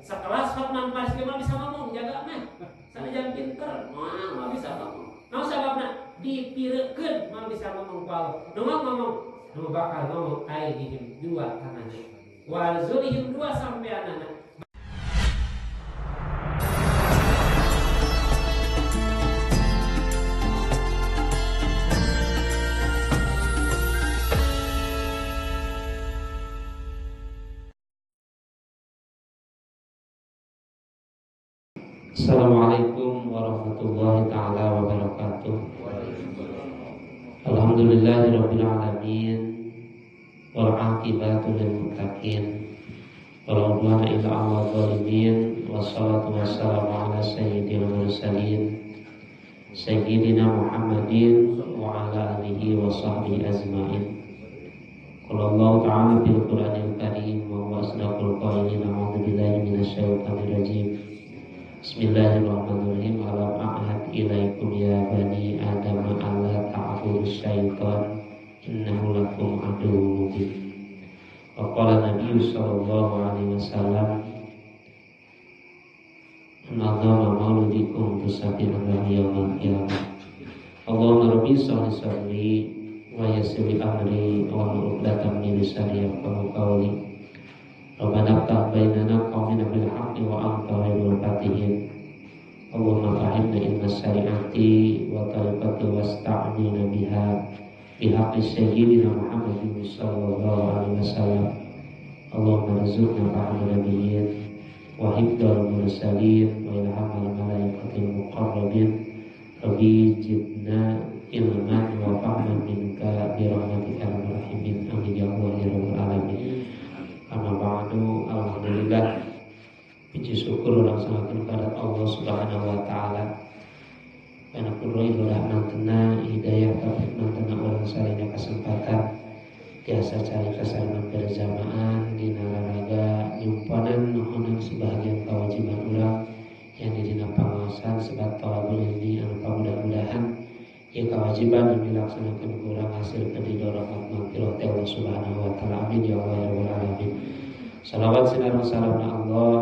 Sekelas Hotman Paris mah bisa ngomong, jaga mah. Sanajan pinter, mah bisa ngomong. Naon sababna? Dipirekeun mah bisa ngomong ku Allah. Nu ngomong, nu bakal ngomong aidihim dua tanganna. Wa zulihim dua sampeanana. Assalamualaikum warahmatullahi ta'ala wabarakatuh. Alhamdulillahirabbil alamin wal 'aqibatu lil muttaqin wala 'udwana illa 'alal zalimin wassalatu wassalamu ala sayyidil mursalin sayyidina Muhammadin wa ala alihi wa sahbihi ajmain. Qala Allah ta'ala fil Qur'anil Karim wa huwa asdaqul qailin. A'udzu billahi minasyaitonir rajim. Bismillahirrahmanirrahim. Alam a'had ilaikum ya bani Adam alla ta'budu syaitan innahu lakum aduwwun mubin. Wa qala Nabi sallallahu alaihi wasallam nazama maulidikum tusabihan yaumil qiyamah. Allahumma rabbi shalli wa yassir amri wa uqdatam min lisani yafqahu qawli. Rabbana ftah bainana qawmina bil haqqi wa anta khairul fatihin. Allahumma fahimna inna syari'ati wa tariqati wasta'nina biha bihaqqi sayyidina Muhammadin sallallahu alaihi wasallam. Allahumma rizukna fahma nabiyyin wa hifdhal mursalin wa ilhamal malaikatil muqarrabin. Rabbi jidna ilman wa fahman minka birahmatika ar-rahimin. Amin ya rabbal alamin. Amma ba'du, alhamdulillah, puji syukur laksanakan kepada Allah Subhanahu wa taala. Karena kulo ibadah mantena hidayah taufik mantena orang sarenya kesempatan biasa cari kesanan berjamaah di nararaga yumpanan nuhunan sebahagian kewajiban ulang yang didina pangaosan sebat thalabul ilmi anu mudah-mudahan ya kewajiban yang dilaksanakan kurang hasil pendidor rahmat maghfirah Allah Subhanahu wa taala. Amin ya Allah ya rabbal alamin. Salawat sinar salamna Allah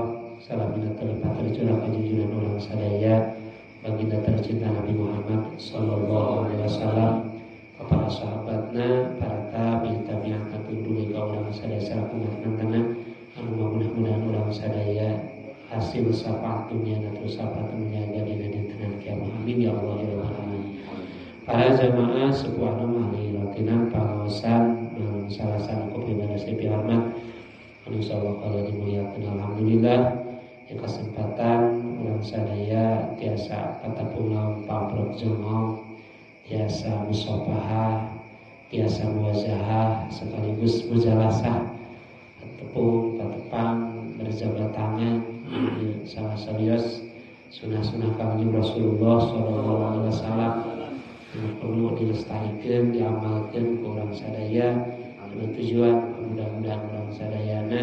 salamina terlipat tercurah kejujuran orang sadaya baginda tercinta Nabi Muhammad sallallahu alaihi wasallam, kepada sahabatna, para tabi'in katunduli ka urang sadaya salapungan nantana anu mudah-mudahan urang sadaya hasil syafaat dunia dan syafaat menjaga dina dinten kiamat. Amin ya Allah ya rabbal alamin. Para jamaah sebuah nama latinan pangaosan salah satu kopi pada sepi hormat insyaallah kalau dimuliakan. Alhamdulillah ya kesempatan orang sadaya tiasa kata pulang pamrok jengong tiasa musafahah tiasa muwazahah sekaligus mujalasah tepung tepang berjabat tangan salah serius sunah-sunah kanjeng Rasulullah sallallahu alaihi wasallam perlu dilestarikan, diamalkan ke orang sadaya dengan tujuan mudah-mudahan orang sadayana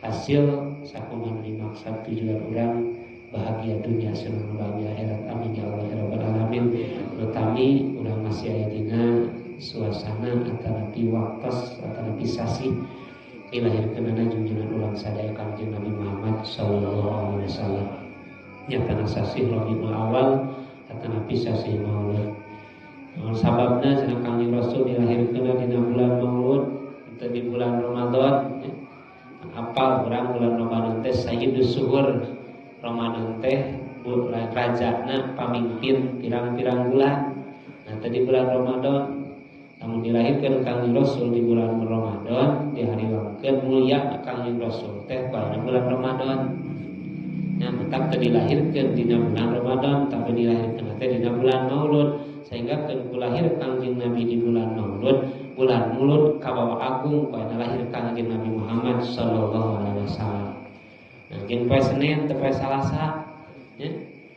hasil sakuman dimaksud tujuan orang bahagia dunia serta bahagia akhirat. Amin ya Allah ya rabbal alamin. Terutama orang masih aya dina suasana antara waktos antara pisasi dilahirkeunana junjungan orang sadaya kanjeng Nabi Muhammad sallallahu alaihi wasallam. Nyatana sasih Rabiul Awal atana pisasi Maulid. Sababna cenah Kangjeng Rasul dilahirkeun dina bulan Maulud atau di bulan Ramadan. Apal urang bulan Ramadan teh sayyidus suhur. Ramadan teh rajana pamimpin pirang-pirang bulan. Nah tadi bulan Ramadan namun dilahirkeun Kangjeng Rasul di bulan Ramadan dihariwangkeun mulia Kangjeng Rasul teh pada bulan Ramadan. Nah tetap dilahirkeun dina bulan Ramadan tapi dilahirkeun teh dina bulan Maulud. Sehingga lahir Kangjeng Nabi di bulan Maulud, bulan Maulud kabawa agung pada lahir Kangjeng Nabi Muhammad sallallahu alaihi wasallam. Nah, jeung poe Senin teu poe Salasa, ya.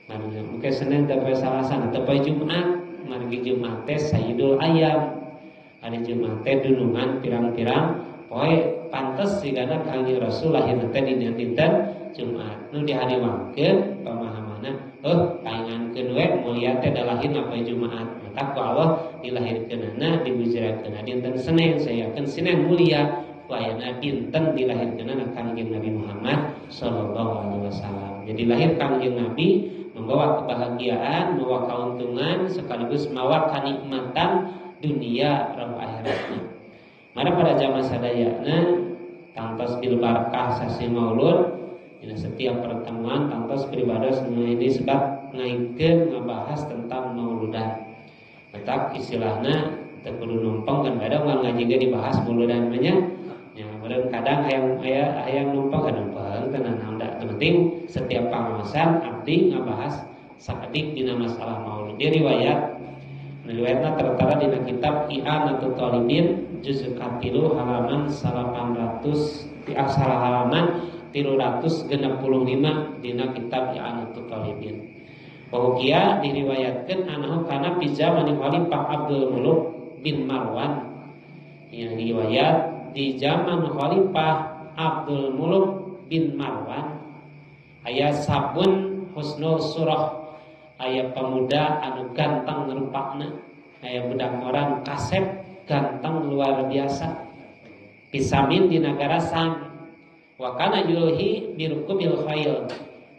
Mangga poe Senin teu poe Salasa, teu poe Jumat, margi Jumat teh Sayyidul Ayyam. Ari Jumat teh dunungan pirang-pirang poe pantes sigana Kangjeng Rasul lahir teh dina dinten Jumat. Nu dihariwangkeun pamahamanna paingankeun we mulia teh dalahin apa Jumaat. Maka ku Allah dilahirkeunana dibujarakeunna dinten Senin sayakeun Senin mulia wayana dinten dilahirkeunana Kangjeng Nabi Muhammad sallallahu alaihi wasallam. Jadi lahir Kangjeng Nabi membawa kebahagiaan, membawa keuntungan sekaligus membawa kenikmatan dunia dan akhiratna. Mana pada zaman sadayana tangtos bil barakah sasi maulud, dina setiap pertemuan tangtos beribadah semua ini sebab ngaikeun ngabahas tentang mauludan. Tetap istilahna teu kudu numpang kan beda uang ngaji ge dibahas mauludan mah nya. Ya, kadang hayang numpang kan numpang tenan da penting setiap pangaosan abdi ngabahas sakedik dina masalah maulud. Dia riwayatna tertara dina kitab I'anatul Talibin juz 3 halaman 800 di asal halaman 365 dina kitab I'anatul Talibin. Bahwa diriwayatkan anahu kana fi zaman Khalifah Abdul Muluk bin Marwan. Yang riwayat di zaman Khalifah Abdul Muluk bin Marwan aya sabun husnul surah, aya pemuda anu ganteng rupana, aya budak orang kasep ganteng luar biasa pisamin di negara Sam. Wa kana yulhi birukubil khail,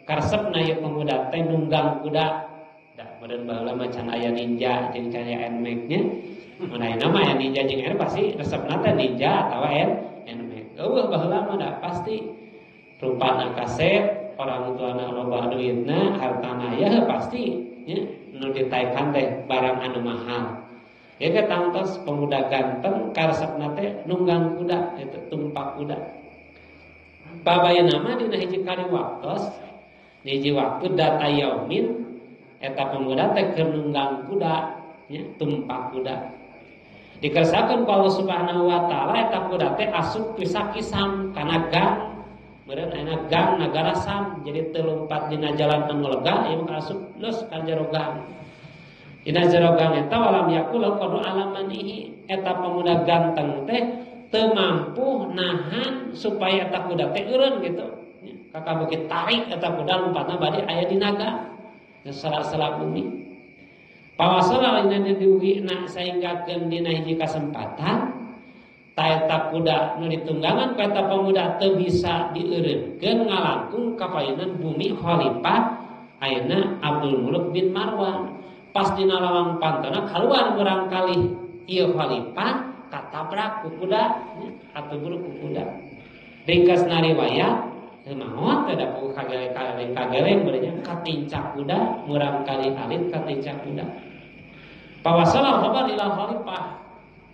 karesepna ieu pemuda teh nunggang kuda. Da meureun baheula macan aya ninja jeung kaya NMAX nya. Mun aya nama aya ninja jeung N pasti resepna teh ninja atawa NMAX. Eueuh baheula mah da pasti rupana kasep, orang tuana loba duitna, hartana aya pasti nya nu ditaekan teh barang anu mahal. Ya ke tangtos pemuda ganteng karesepna teh nunggang kuda, eta tumpak kuda. Babaya nama dina hiji kali waktos, di hiji waktu data yaumin eta pemuda teh keur nunggang kuda, nya tumpak kuda. Dikersakakeun ku Allah Subhanahu wa taala eta kuda teh asup kisah-kisah kana gang. Meureun aya gang nagara Sam, jadi teu lompat dina jalan anu lega, ieu mah asup leus ka jero gang. Dina jero gang eta walam yakul qadu alamanihi, eta pemuda ganteng teh teu mampu nahan supaya eta kuda teh eureun gitu. Kakak bukit tarik eta kuda lompatna bade aya di naga. Sela-sela bumi. Pawasala dina diugiina sainggakeun dina hiji kasempatan ta eta kuda nu ditunggangan ku eta pemuda teu bisa dieureunkeun ngalangkung ka paeunan bumi khalifah ayeuna Abdul Muluk bin Marwan. Pas dina lawang pantona kaluar urang kalih ieu khalifah katabrak ku kuda atau buruk ku kuda. Ringkasna riwayat teu maot teh da ku kageleng berenya katincak kuda murang kali alit katincak kuda. Pawasala khabar ila khalifah.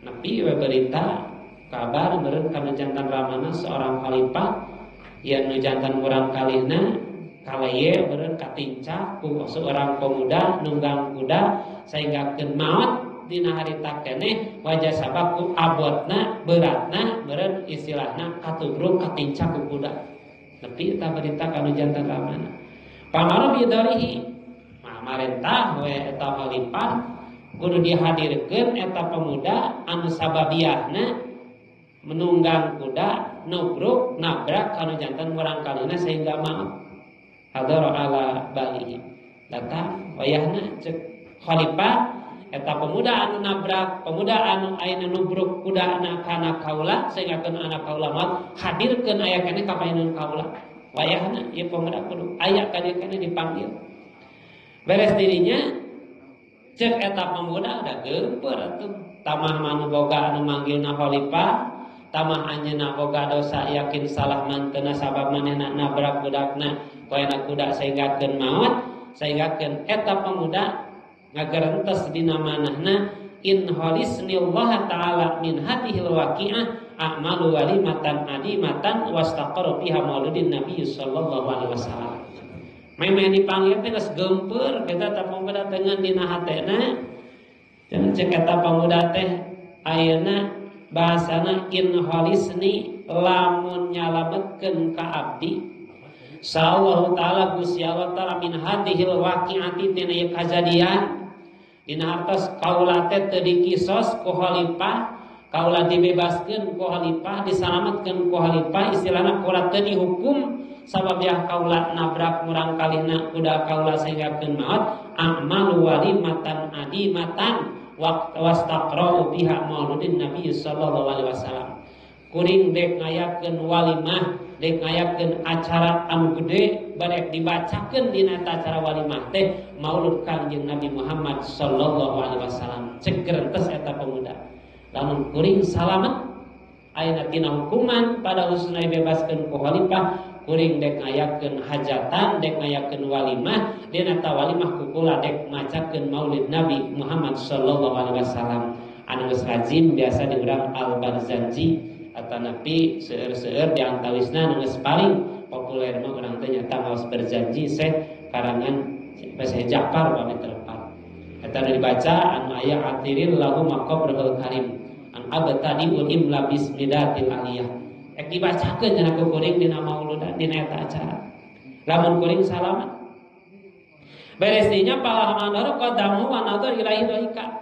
Nabi berita kabar meureun kana jantan ramana seorang khalifah yang nu jantan urang kalihna kaleye meureun katincak ku seorang pemuda nunggang kuda sainggakeun maot dina harita keneh wajah sabaku abotna beratna meureun istilahna katubruk katincak ku kuda. Tapi eta berita kanu jantan ramana. Pamaru bidarihi. Marentah we eta khalifah kudu dihadirkeun eta pemuda anu sababiahna menunggang kuda nubruk nabrak kanu jantan urang kalina sehingga maut. Hadara ala balihi. Datang wayahna cek khalifah eta pemuda anu nabrak, pemuda anu ayeuna nubruk kudana kana kaula sehingga keun anak kaula maut, hadirkeun aya keneh ka paeunan kaula. Wayahna ieu pemuda kudu aya ka dieu keneh dipanggil. Beres dirinya cek eta pemuda da geumpeur atuh. Tamah manu boga anu manggilna khalifah, tamah anjeunna boga dosa yakin salah manteuna sabab manehna nabrak budakna ku ayeuna kuda sehingga keun maut, sehingga keun eta pemuda ngagerentos dina manahna in halisnillah ta'ala min hadhil waqi'ah a'malu walimatan adimatan wastaqara fiha mauludin nabiy sallallahu alaihi wasallam. Memeh dipanggil teh geus geumpeur kita ta pemuda dengan dina hatena. Dan cek eta pemuda teh ayeuna bahasana in halisni lamun nyalametkeun ka abdi sallallahu taala Gusti Allah taala min hadhil waqi'ati tina ieu kajadian dina hartos kaula teh teu dikisos ku khalifah, kaula dibebaskeun ku khalifah, disalametkeun ku khalifah, istilahna kaula teu dihukum sabab ya kaula nabrak murang kalihna kuda kaula sehingga keun maut a'malu walimatan adimatan wastaqra'u biha mauludin nabiy sallallahu alaihi wasallam. kuring dek ngayakeun walimah, dek ngayakeun acara anu gede barek dibacakeun dina acara walimah teh maulud Kangjeng Nabi Muhammad sallallahu alaihi wasallam. Cek geureuntess eta pemuda. Lamun kuring salamet ayeuna tina hukuman pada khususna dibebaskeun ku khalifah, kuring dek ngayakeun hajatan, dek ngayakeun walimah, dina ta walimah kukula dek macakeun maulid Nabi Muhammad sallallahu alaihi wasallam. Anu geus rajin biasa diurang Al-Barzanji atau nabi seueur-seueur di antawisna anu geus paling populer mah urang teh nyata ngaos berjanji Syekh karangan Syekh Ja'far pamit terepat. Eta anu dibaca anu aya atiril lahu maqabrul karim an abtadiul imla bismidatil aliyah. Ek dibacakeun cenah ku kuring dina mauludan dina eta acara. Lamun kuring salamat beresnya pahala mandor qadamu wa nadhar ilahi dhaika.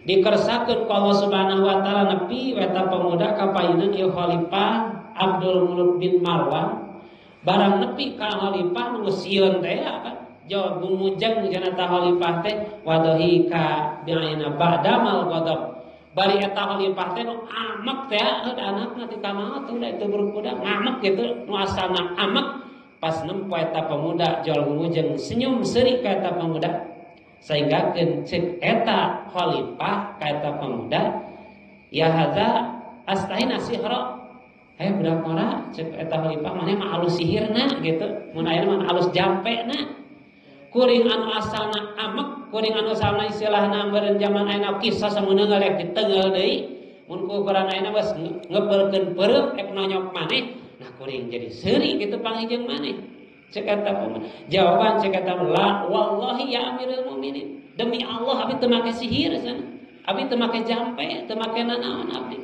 Dikersakeun ku Allah Subhanahu wa taala nepi eta pemuda kapayeunan ieu khalifah Abdul Muluk bin Marwan barang nepi ka khalifah nu sieun teh apa jawab gumujang cenah ta khalifah teh wadahi ka bi'aina ba'damal ghadab. Bari eta khalifah teh nu amek teh anakna ti kamaot udah itu budak ngamek gitu nu asalna amek pas nempo eta pemuda jol gumujang senyum seuri ka eta pemuda sehingga cek eta khalifah ka eta pemuda ya hadza astahina sihra. Budak mara cek eta khalifah maneh mah alus sihirna gitu mun aya mah alus jampena. Kuring anu asalna amek, kuring anu asalna istilahna meureun zaman ayeuna kisah samuneng rek diteungel deui. Mun ku ukuran ayeuna geus ngebelkeun peureuk ek nonyok maneh, nah kuring jadi seuri kitu panghijeung maneh. Cek eta pemuda. Jawaban cek eta la wallahi ya amirul mukminin. Demi Allah abi teu make sihir sana. Abi teu make jampe, teu make nanaon abdi.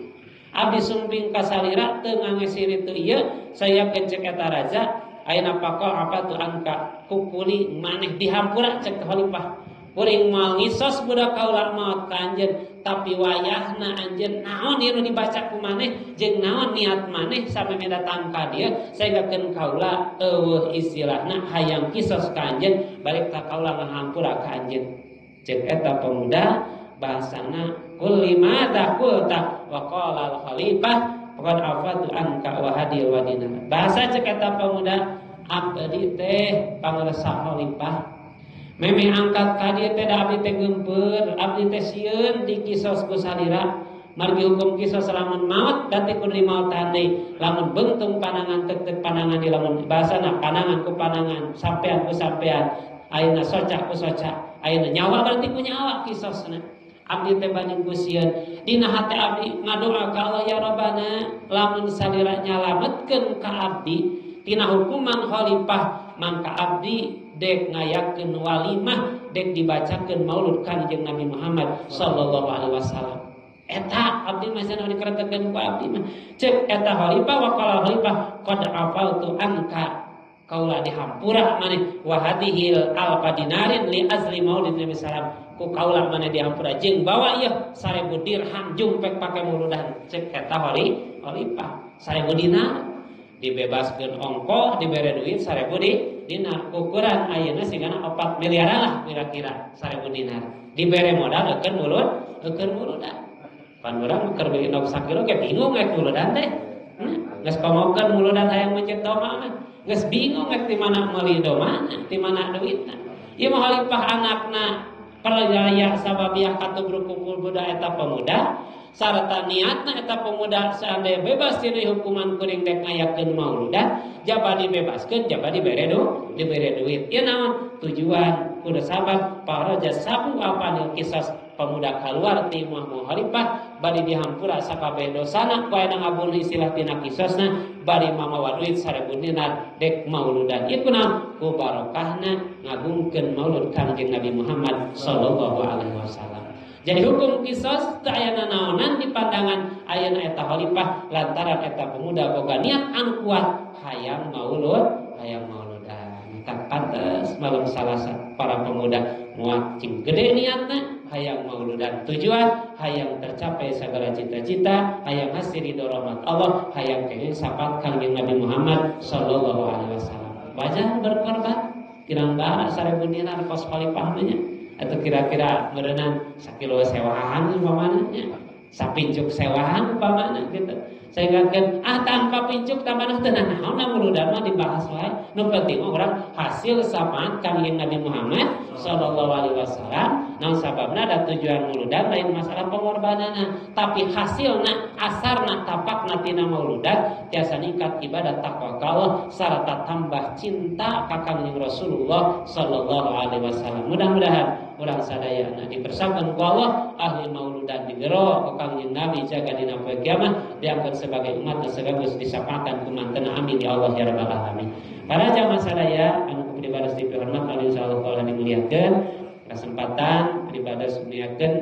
Abdi sumping ka salira teu ngangesiri teu ieu, saya cek eta raja ayeuna pakol apa tu angka kukuli maneh dihampura cek khalifah. Kuring moal ngisos budak kaula maot ka anjeun, tapi wayahna anjeun naon ieu dibaca ku maneh jeung naon niat maneh sameme datang ka dieu saenggakeun kaula eueuh istilahna hayang kisos ka anjeun balik ka kaula ngahampura ka anjeun. Cek eta pemuda bahasana kulli ma taqulta wa qala al khalifah faqad afatu anka wa hadil wadina. Bahasa cek eta pemuda abdi teh pangresa khalifah meme angkat ka dieu teh da abdi teh geumpeur, abdi teh sieun dikisos ku salira. Margi hukum kisos lamun maot dati kudu dimaotan deui. Lamun beungtung panangan teu panangan di lamun bahasana panangan ku panangan, sampean ku sampean, ayeuna soca ku soca, ayeuna nyawa berarti ku nyawa kisosna. Abdi teh banding ku sieun. Dina hate abdi ngadoa ka Allah ya Rabbana lamun salira nyalametkeun ka abdi tina hukuman khalifah mangka abdi dek ngayakeun walimah dek dibacakeun maulud Kangjeng Nabi Muhammad sallallahu alaihi wasallam. Eta abdi mah cenah dikeretekeun ku abdi mah. Cek eta khalifah wa qala khalifah qad afaltu anka kaula dihampura maneh wa hadhil alfa dinarin li azli maulid Nabi sallam ku kaula maneh dihampura jeung bawa ieu 1000 dirham jumpek pake mauludan. Cek eta khalifah 1000 dinar dibebaskeun ongkoh dibere duit 1000 dinar ukuran ayeuna sigana 4 miliar lah kira-kira 1000 dinar dibere modal eukeun muludan pan urang keur beli 6 kilo ge bingung ek muludan teh geus komokeun muludan hayang mencet doma mah geus bingung ek di mana meuli doma di mana duitna ieu mah khalifah anakna perjaya sababiah katubruk kumpul budak eta pemuda sarta niatna eta pemuda seandainya bebas dari hukuman kuring dek ngayakeun mauludan jaba dibebaskeun jaba dibere duit ieu naon tujuan kudu sabab para jasabu apanil kisas pemuda kaluar ti muah khalifah bari dihampura sakabeh dosana ku aya ngabunuh istilah tina kisosna bari mamawa duit 1000 dinar dek mauludan ieu kunaon ku barokahna ngagungkeun maulud Kangjeng Nabi Muhammad sallallahu alaihi wasallam. Jadi hukum kisos teu aya nanaonan di pandangan ayeuna eta khalifah lantaran eta pemuda boga niat anu kuat hayang mauludan. Tak pantes malam Salasa para pemuda muat cing gede niatna hayang mauludan. Tujuan hayang tercapai segala cita-cita, hayang hasil ridho rahmat Allah, hayang kenging sapat Kangjeng Nabi Muhammad sallallahu alaihi wasallam. Wajar berkorban kirang-kirang 1000 dinar kos khalifah nya. Atau kira-kira merenang 1 kilo sewaan umpamanya, sapinjuk sewaan umpamanya gitu. Sehingga kan tanpa pincuk tambah tenan naon muludan mah dibahas wae. Nu penting urang hasil samaan Kangjeng Nabi Muhammad sallallahu alaihi wasallam. Naon sababna da tujuan muludan lain masalah pengorbanana, tapi hasilna asarna tapakna tina mauludan tiasa ningkat ibadah takwa ka Allah sarta tambah cinta ka Kangjeng Rasulullah sallallahu alaihi wasallam. Mudah-mudahan urang sadaya dipersakeun ku Allah ahli mauludan digero ka Kangjeng Nabi jaga dina poe kiamat diangkat sebagai umat dan sekaligus disapakan kumanten amin ya Allah ya rabbal alamin. Para jamaah sadaya anu ibadah di hormat kali insyaallah taala dimuliakeun kesempatan ibadah muliakeun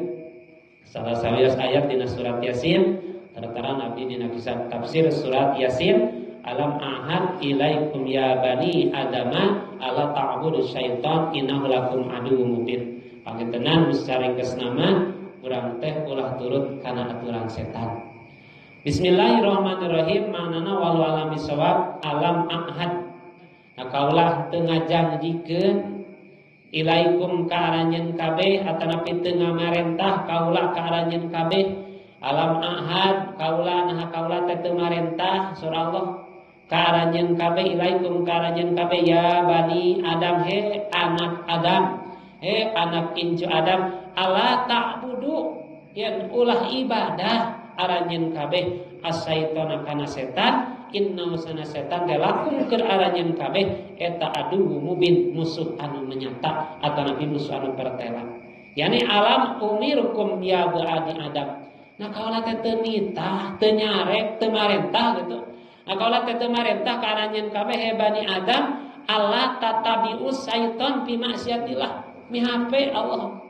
salah sawios ayat dina surat Yasin tertera Nabi dina kisah tafsir surat Yasin alam ahad ilaikum ya bani adama ala ta'budu syaitan innahu lakum aduwwum mubin. Pangintenan saringkeus nama urang teh ulah turut kana aturan setan. Bismillahirrahmanirrahim. Manana walau alam bisawab alam ahad. Nah kaulah teu ngajanjikeun ilaikum ka aranjeun kabeh atanapi teu ngamarentah kaulah ka aranjeun kabeh alam ahad kaulah nah kaulah teh teu marentah surah Allah ka aranjeun kabeh ilaikum ka aranjeun kabeh ya bani Adam he anak Adam he anak incu Adam ala ta'budu yen ulah ibadah aranjeun kabeh asyaitona kana setan inna usana setan teh lakum keur aranjeun kabeh eta aduwwu mubin musuh anu menyata atanapi musuh anu pertela yani alam umirukum ya bani Adam. Nah kaulah teh teu nitah teu nyarek teu marentah gitu. Nah kaulah teh teu marentah ka aranjeun kabeh he bani Adam alla tatabius syaiton fi maksiatillah mihape Allah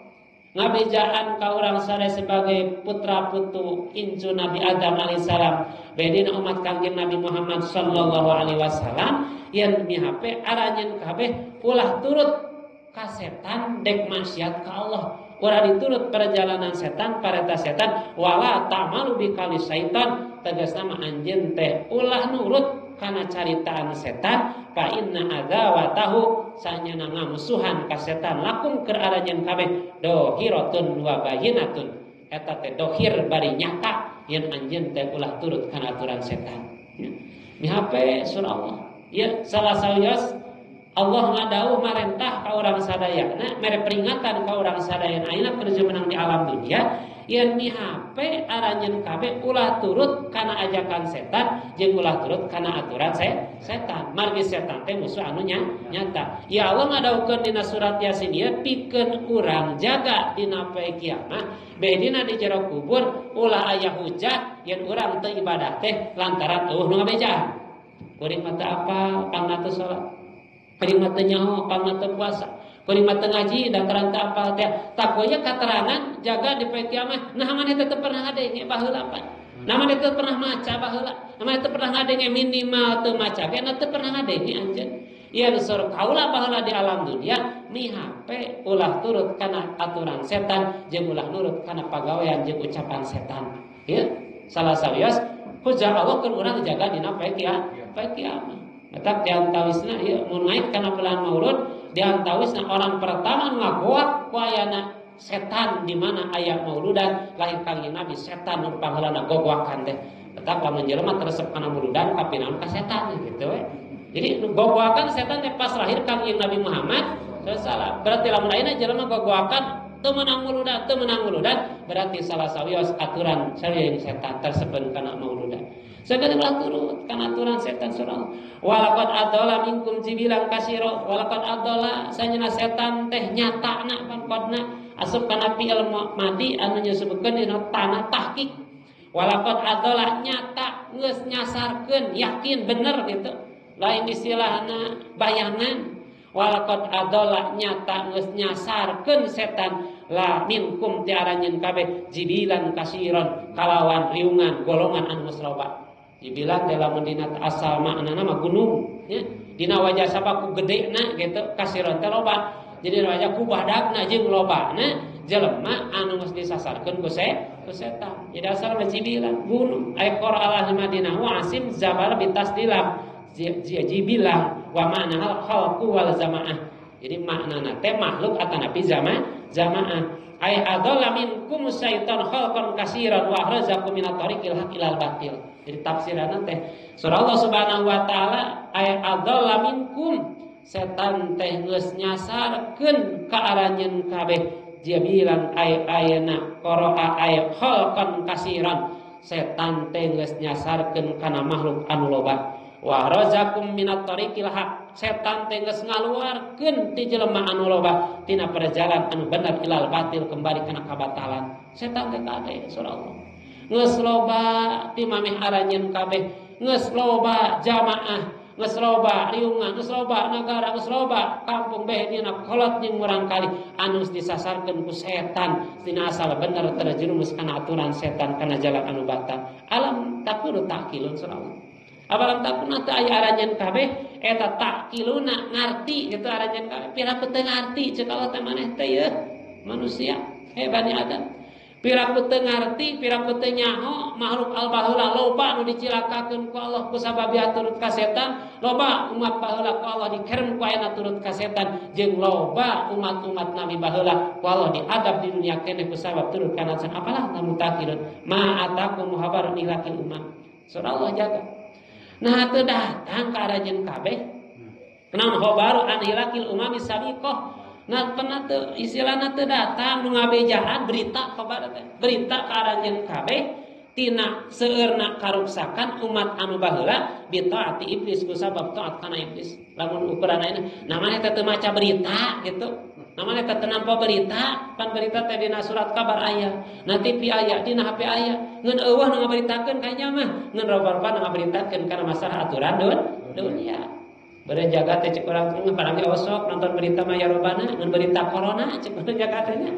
ngabejaan ka urang sadaya sebagai putra putu incu Nabi Adam alaihissalam bedina umat Kangjeng Nabi Muhammad sallallahu alaihi wasallam yen mihape aranjeun kabeh ulah turut ka setan dek maksiat ka Allah ulah diturut perjalanan setan pareta setan wala ta'malu bikali syaitan tegasna mah anjeun teh ulah nurut kana caritaan setan fa inna adzawatahu sanyana ngamusuhan ka setan lakum keur aranjeun kabeh dohiratun wa bayyinatun eta teh dohir bari nyata yen anjeun teh ulah turut kana aturan setan. Mihape surah Allah ya salah sawios Allah ngadauh marentah ka urang sadayana mere peringatan ka urang sadayana ayeuna keur menang di alam dunia yen mihape aranjeun kabeh ulah turut kana ajakan setan jeung ulah turut kana aturan setan. Margi setan teh musuh anu nyata. Ya Allah ngadauhkeun dina surat Yasin ieu pikeun urang jaga dina poe kiamat bedina di jero kubur ulah aya hujah yen urang teu ibadah teh lantaran eueuh nu ngabejaan. Kuring mah teu apa pangna teu salat. Kuring mah teu nyaho pangna teu puasa. Kuring mah teu ngaji lantaran teu apal teh. Takoya katerangan jaga di poe kiamat. Nah maneh teh teu pernah ngadenge baheula pan. Nah maneh teu pernah maca baheula. Nah maneh teu pernah ngadenge minimal teu maca ge teu pernah ngadenge anjeun. Ieu sur kaula baheula di alam dunia mihape ulah turut kana aturan setan jeung ulah nurut kana pagawean jeung ucapan setan. Ya, salah sawios hujah Allah keur urang jaga dina poe kiamat. Tetap diantawisna ieu mun ngait kana bulan Maulud diantawisna orang pertama ngagoak ku ayana setan di mana aya mauludan lahir Kangjeng Nabi setan nu paheulana gogoakan teh. Tetap lamun jelema teresep kana mauludan kapinaon ka setan gitu we. Jadi gogoakan setan teh pas lahir Kangjeng Nabi Muhammad salah. Berarti lamun ayeuna jelema gogoakan teu meunang mauludan berarti salah sawios aturan sawios setan tersepen kana mauludan. Sagede ulah turut kana aturan setan surah. Walaqad adalla minkum jibilan katsira. Walaqad adalla sanyana setan teh nyatana pangkodna asup kana fi'il madi anu nyebutkeun dina tanah tahqiq. Walaqad adalla nyata geus nyasarkeun yakin bener gitu. Lain istilahna bayangan. Walaqad adalla nyata geus nyasarkeun setan la minkum ti aranjeun kabeh jibilan kasiron kalawan riungan golongan anu geus loba. Dibilang dalam dina asal maknana mah gunung ya. Dina wajah sabaku gedena gitu kasiron teh loba. Jadi wajah ku badagna jeung lobana jelema anu geus disasarkeun ku setan. Jadi asal mah jibilan gunung ekor Allah Madinah wa asim zabal bitasdilam jibilang wa ma'na hal khalqu wal zamaah. Jadi maknana teh makhluk atanapi jamaah. Ai adalla minkum syaitan khalqan katsiran wa akhrajakum minat tariqil haqqi ilal batil. Jadi tafsiranna teh surah Allah Subhanahu wa taala ai adalla minkum setan teh geus nyasarkeun ka aranjeun kabeh. Dia bilang ayana qara'a ay khalqan katsiran. Setan teh geus nyasarkeun kana makhluk anu loba. Wa razakum minat tariqil haq. Setan teh geus ngaluarkeun ti jelema anu loba tina perjalanan anu bener ilal batil kembali kana kabatalan. Setan teh kade surah Allah. Geus loba ti mameh aranjeun kabeh, geus loba jamaah, geus loba riungan, geus loba nagara, geus loba kampung beh dina kolot jeung urang kali anu disasarkeun ku setan tina asal bener terjerumus kana aturan setan kana jalan anu batal. Alam takunu takilun surah Allah. Apalam takuna teu aya aranjeun kabeh eta takiluna ngarti gitu aranjeun kabeh piraku teu ngarti ceuk Allah teh maneh teh yeuh manusia Bani Adam piraku teu ngarti piraku teu nyaho makhluk al baheula loba anu dicilakakeun ku Allah ku sababiha turut ka setan loba umat baheula ku Allah dikerem ku ayeuna turut ka setan jeung loba umat-umat nabi baheula ku Allah diadab di dunia keneh ku sabab turut kana setan apalah namun takilun ma atakum habarun ilakil umam surah Allah jaga. Nah teu datang ka aranjeun kabeh. Naon khabaru an hilakil umami sabiqah. Nah pernah teu istilahna teu datang nu ngabejaan berita khabar teh. Berita ka aranjeun kabeh tina seueurna karuksakan umat anu baheula bi taati iblis ku sabab taat kana iblis. Lamun ukuranna namanya teh teu maca berita gitu. Namanya teh teu nampa berita, pan berita teh dina surat kabar aya, na TV aya, dina HP aya. Ngeun eueuh nu ngaberitakeun ka nya mah, ngeun roba-roba nu ngaberitakeun kana masalah aturan dunia. Beureun jaga teh cek urang teh parami osok nonton berita mah ya robana, ngeun berita corona cek urang jaga teh nya.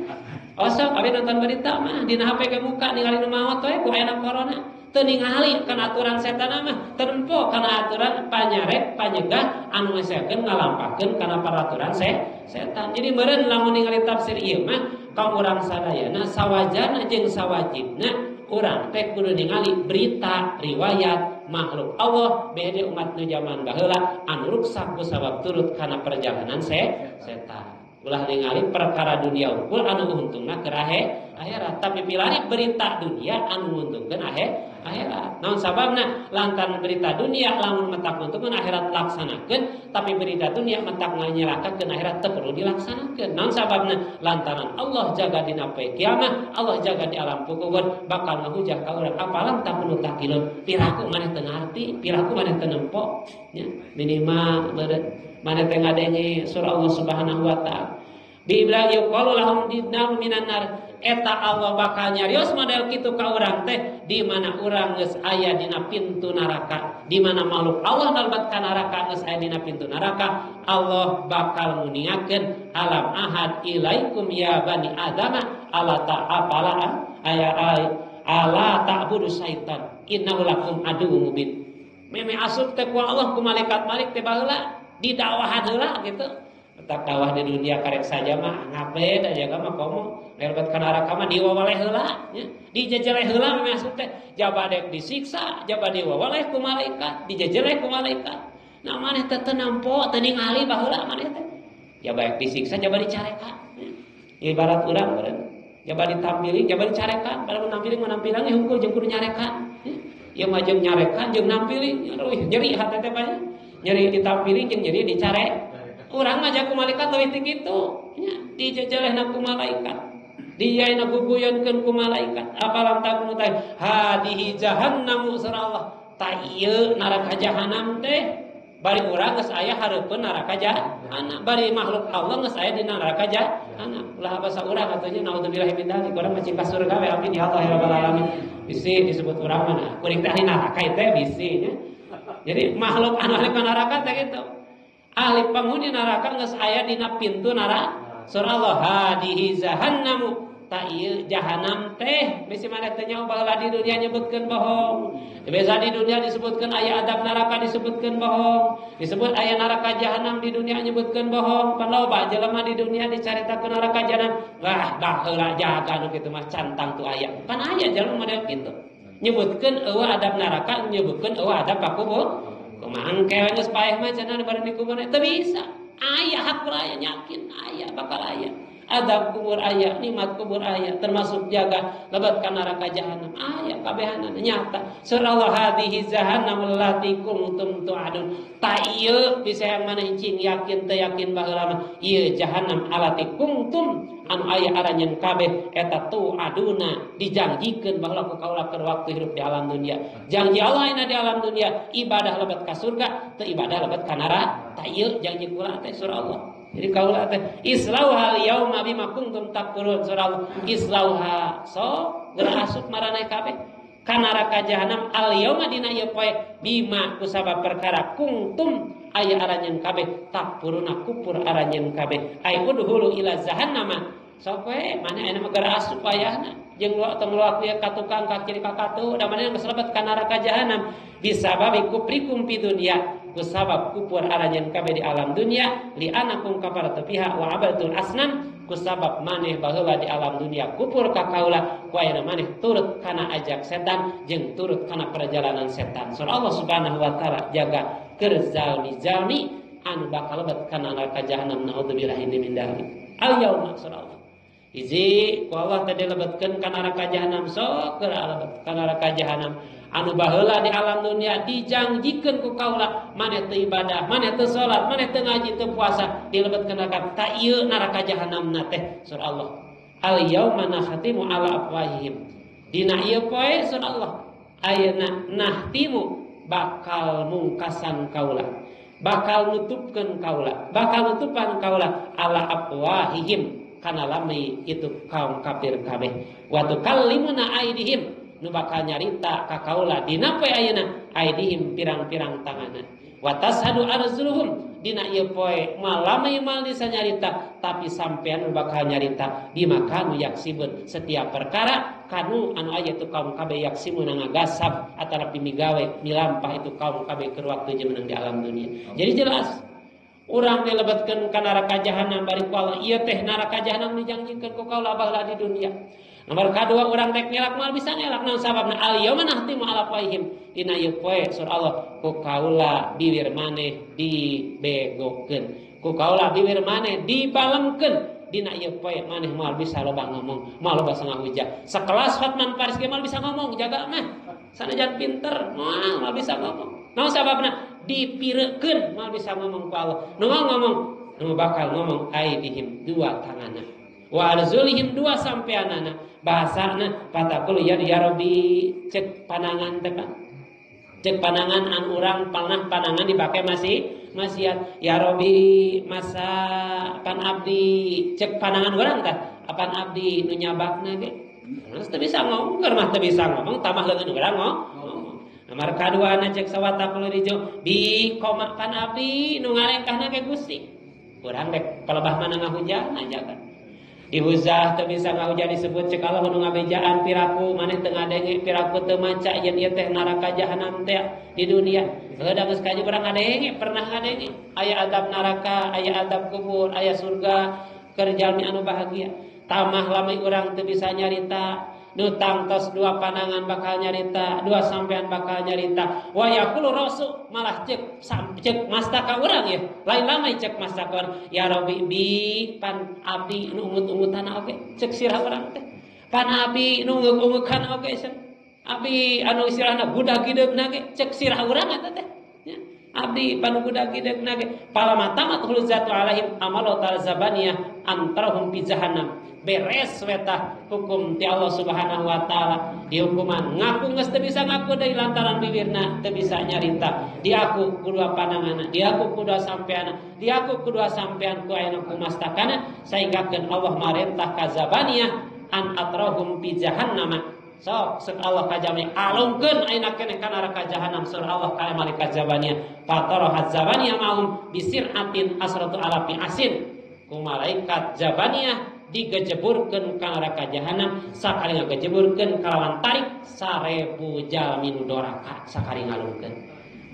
Osok abi nonton berita mah dina HP ke muka ningali nu maot we ku aya corona. Teu ningali kana aturan setan mah terempo kana aturan panyarek panyegah anu ngesekeun ngalampakeun kana peraturan setan. Jadi meureun lamun ningali tafsir ieu mah kaum urang sadayana sawajarna jeung sawajibna urang teh kudu ningali berita riwayat makhluk Allah bede umat nu zaman baheula anu ruksak ku sabab turut kana perjalanan setan. Ulah ningali perkara dunia unggul anu untungna keur akhirat tapi pilari berita dunia anu nguntungkeun akhirat. Naon sababna? Lantaran berita dunia lamun mentak nguntungkeun akhirat laksanakeun tapi berita dunia mentak nganyelakakeun akhirat teu perlu dilaksanakeun. Naon sababna? Lantaran Allah jaga dina poe kiamat, Allah jaga di alam kubur bakal ngahujah ka urang apalam takunu takilun. Piraku maneh teu ngarti, piraku maneh teu nempo nya. Minimal beureut maneh teh ngadenge surah Allah Subhanahu wa taala. Biiblang yuqalu lahum dinam minan nar eta Allah bakal nyarios model kitu ka urang teh di mana urang geus aya dina pintu neraka, di mana makhluk Allah dalbat ka neraka geus aya dina pintu neraka, Allah bakal nguningakeun alam ahad ilaikum ya bani adama ala ta'apala aya ala ta'budu syaitan innahu lakum aduwwum mubin. Meme asup teh ku Allah ku malaikat teh baheula didakwahan heula gitu. Tak dakwah di dunia karek saja mah ngape da jaga mah komo lebat kana neraka mah diwawaleh heula nya dijejeleh heula meh asup teh jabadek disiksa jaba diwawaleh ku malaikat dijejeleh ku malaikat nah maneh teh teu nampo teu ningali baheula maneh teh jaba disiksa jaba dicarekan ibarat urang beureun jaba ditampiling jaba dicarekan bala nampiling manampilang hungkul jeung kudu nyarekan ieu mah jeung nyarekan jeung nampiling nyeri hate teh banyak nyeri ditampiling jeung nyeri dicarek. Urang aja ku malaikat leuwih ti kitu nya dijejelehna ku malaikat diyaina guguyeunkeun ku malaikat apalam takunu teh hadihi jahannam surah Allah ta ieu neraka jahanam teh bari urang geus aya hareupeun neraka jahanam bari makhluk Allah geus aya di neraka jahanam ulah basa urang atunya naudzubillahi min dzalik urang mah cingka surga we abdi di Allah ya rabbal alamin bisi disebut urang mah kuring teh neraka teh bisi nya jadi makhluk anu ahli neraka teh kitu ahli penghuni neraka geus aya dina pintu neraka. Surah Allah hadihi jahannamu ta ieu jahanam teh bisi maneh teh nyaho baheula di dunia nyebutkeun bohong. Biasa di dunia disebutkeun aya adab neraka disebutkeun bohong. Disebut aya neraka jahanam di dunia nyebutkeun bohong. Pan loba jelema di dunia dicaritakeun neraka jahanam. Wah, baheula jaga nu kitu mah cantang tu aya. Pan aya jelema model kitu. Nyebutkeun eueuh adab neraka, nyebutkeun eueuh adab pakubur. Kumaha engke geus paeh mah cenah bareng di kubur teu bisa. Aya hakul aya yakin aya bakal aya. Adab kubur aya, nikmat kubur aya, termasuk jaga lebat ka neraka jahanam aya kabehanana nyata. Surah Allah hadhihi jahannam allati kuntum tu'adun. Ta ieu pisahan maneh cing yakin teu yakin baheula mah ieu jahanam allati kuntum anu aya aranjeun kabeh eta tu'aduna dijanjikeun baheula ku kaula keur waktu hidup di alam dunia. Janji Allah ina di alam dunia ibadah lebat ka surga, teu ibadah lebat ka neraka. Ta ieu janji kula teh surah Allah. Jadi kaulah teh islauha yauma bima kuntum takfurun surah Allah. Islauha so gerasuk maraneh kabeh ka neraka jahanam al yauma dina ieu poe bima kusabab perkara kuntum aya aranjeun kabeh takfuruna kupur aranjeun kabeh ay udhulu ila jahannama sok we maneh aya mah gerasuk wayahna jeung tengluak ieu ka tukang ka kiri ka katu da maneh geus lebet ka neraka jahanam bisababi kuprikum fi dunya kusabab kupur aranjeun kabeh di alam dunia li anakum kafaratu fiha wa abadul asnam kusabab maneh baheula di alam dunia kupur ka kaula ku ayeuna maneh turut kana ajak setan jeung turut kana perjalanan setan. Surah Allah Subhanahu wa taala jaga keur zalmi anu bakal lebet kana neraka jahanam naudzubillahi min dzalik. Al yauma surah Allah. Hiji ku Allah tadi lebetkeun ka neraka jahanam sok keur lebet ka neraka jahanam. Anu baheula di alam dunia dijanjikeun ku kaula maneh teu ibadah, maneh teu salat, maneh teu ngaji, teu puasa, dilebetkeun neraka. Ta ieu neraka jahanamna teh surah Allah. Al yauma nakhtimu ala afwahihim. Dina ieu poe surah Allah. Ayeuna nahtimu bakal mungkasan kaula. Bakal nutupkeun kaula, bakal nutupan kaula ala afwahihim kana lami itu kaum kafir kabeh. Wa tukallimuna aidihim nu bakal nyarita ka kaula dina poe ayeuna aidihim pirang-pirang tanganna wa tashhadu arjuluhum dina ieu poe malamai mal bisa nyarita tapi sampean nu bakal nyarita bima kanu yaksibun setiap perkara kanu anu aya tu kaum kabeh yaksimuna ngagasab atara pimigawe milampah itu kaum kabeh keur waktu jeunang di alam dunia. Jadi jelas urang dilebetkeun ka neraka jahanam bari ku Allah ieu teh neraka jahanam dijanjikeun ku kaula baheula di dunia. Nomor kedua orang rek ngelak mal bisa ngelak naon sababna al yauma nahtimu ala afwahihim dina ieu poe surah Allah ku kaula bibir maneh dibegokeun ku kaula bibir maneh dibalemkeun dina ieu poe maneh moal bisa loba ngomong moal loba sangahujah sakelas Hotman Paris ge moal bisa ngomong jaga mah sanajan pinter moal bisa ngomong naon sababna dipirekeun moal bisa ngomong ku Allah nu ngomong nu bakal ngomong aidihim dua tanganna wa arzulihim dua sampeanana bahasana patakul ya Rabbi cek panangan teh cek panangan an urang pernah panangan dipake masih ya Rabbi masa pan abdi cek panangan urang tah apan abdi nu nyabakna ge geus teu bisa ngomong keur mah teu bisa ngomong tambah leungeun urang ngomong. Nomor kaduana cek sawatakul rijo bi koma pan abdi nu ngarengkahna ge Gusti urang rek palebah mana ngahujana jaga dihuzah teu bisa ngahujah disebut cek Allah nu ngabejaan piraku maneh teu ngadenge piraku teu maca yen ieu teh neraka jahanam teh di dunia heuda geus kaji urang ngadenge pernah ngadenge aya adab neraka aya adab kubur aya surga keur jalmi anu bahagia tamah lami urang teu bisa nyarita nu tangtos dua panangan bakal nyarita dua sampean bakal nyarita wa yaqulu rasul malah cek mastaka urang ya lain lamai cek mastaka urang ya Rabbi bi pan abdi nu umut-umutana oge cek sirah urang teh pan abdi nu ungeuk-ungeukana oge cek abdi anu istilahna budak-gideugna ge cek sirah urang eta teh ya abdi panu budak-gideugna ge palamatamat hulzatu alaihim amalu tarzabaniyah antarhum fi jahannam beres weta hukum ti Allah Subhanahu wa taala di hukuman ngaku geus teu bisa ngaku deui lantaran bibirna teu bisa nyarita diaku kudua pananganna diaku kudua sampeana diaku kudua sampean ku ayeuna kumastakana sainggakeun Allah marentah kazabaniyah an atrahum fi jahannam sok seuk Allah kajami alungkeun ayeuna keneh ka neraka jahanam surah Allah ka malaikat zabaniyah fatara zabaniyah mahum bisiratin asratu alafi asin ku malaikat zabaniyah digejeburkeun ka neraka jahanam sakali ngagejeburkeun kalawan tarik 1000 jalmi nu doraka sakali ngalungkeun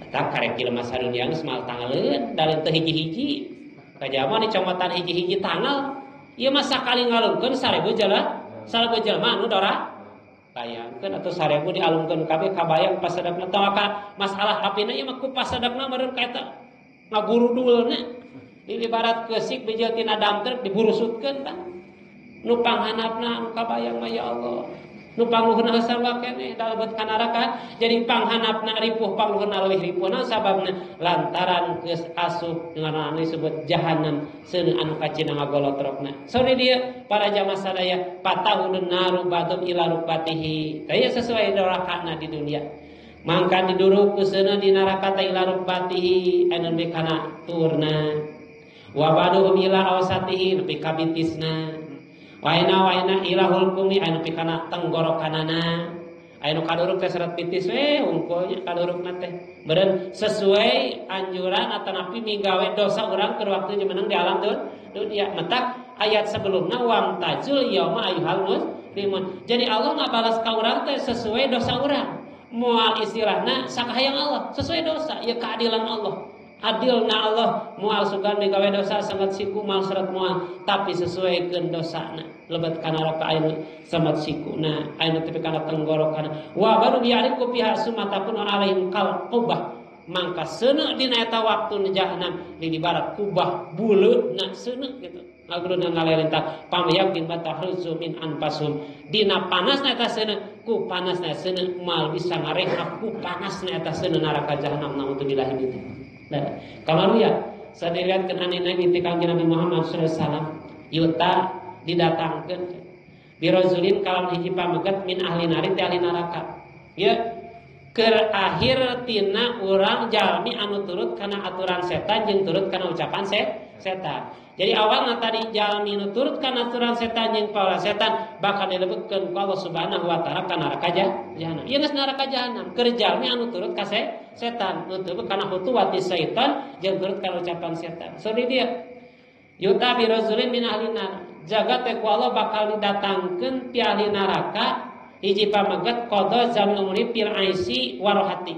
eta karek jelema sadunya geus mal tangaleun dalam teu hiji-hiji kajama di comatan hiji-hiji tanggal ieu mah sakali ngalungkeun 1000 jalma nu doraka bayangkeun atuh 1000 dialungkeun kabeh kabayang pasadagna tah maka masalah apina ieu mah ku pasadagna meureun ka eta ngagurudulna Di ibarat keusik bijil tina damter diburusutkeun kan. Nu panghanapna anu kabayang mah ya Allah. Nu pangluhurna sarwa keneh dalebet ka neraka. Jadi panghanapna ripuh pangluhurna leuwih ripuhna sababna lantaran geus asup dengan anu disebut jahanam seuneu anu kacina ngagolotrokna. Sore dia para jamaah sadaya patahudun naru badum ila rubatihi. Taya sesuai nerakana di dunia. Mangka diduruk ku seuneu di neraka ta ila rubatihi anu nepi kana turna. Wa baduhum ila awsatihi nepi ka bitisna. Waina ila hulqumi anu nepi kana tenggorokanana. Anu kaduruk teh seret pitis hungkulnya kadurukna teh. Beureun sesuai anjuran atanapi migawe dosa urang keur waktu jumeneng di alam dunia. Mentak ayat sebelumna wam tajul yauma ayyuhal muslimun. Jadi Allah ngabalas ka urang teh sesuai dosa urang. Moal istilahna sakahayang Allah sesuai dosa ya keadilan Allah. Adilna Allah moal sugan migawe dosa sangat siku moal seret moal tapi sesuaikeun dosana lebet kana neraka anu sangat sikuna anu tepi kana tenggorokan wa baru biariku pihak sumatapun alaihim kal qubah mangka seuneu dina eta waktu jahanam di ibarat kubah buleutna seuneu kitu ngaguluna ngalerintah pamayakin batahruzu min anfasum dina panasna eta seuneu ku panasna seuneu moal bisa ngarehab ku panasna eta seuneu neraka jahanam naudzubillah itu. Nah, kalau ya saya lihat anina di Kanjeng Nabi Muhammad SAW yuta didatangkan birozulin kalau hiji pamegat min ahli nari ti ahli neraka ya keur akhir tina urang jalmi anu turut kana aturan setan jeung turut kana ucapan setan. Jadi awalna tadi jalmi anu turut kana aturan setan jeung paula setan bakal dilebetkeun ku Allah Subhanahu wa taala kana neraka jahanam. Ieu geus neraka jahanam keur jalmi anu turut ka setan, nu turut kana khutuwati setan jeung turut kana ucapan setan. So di dia yuta birozulin min ahli nar. Jaga teh ku Allah bakal didatangkeun ti ahli neraka hiji pamegat qada zami umri fil aisi warohati.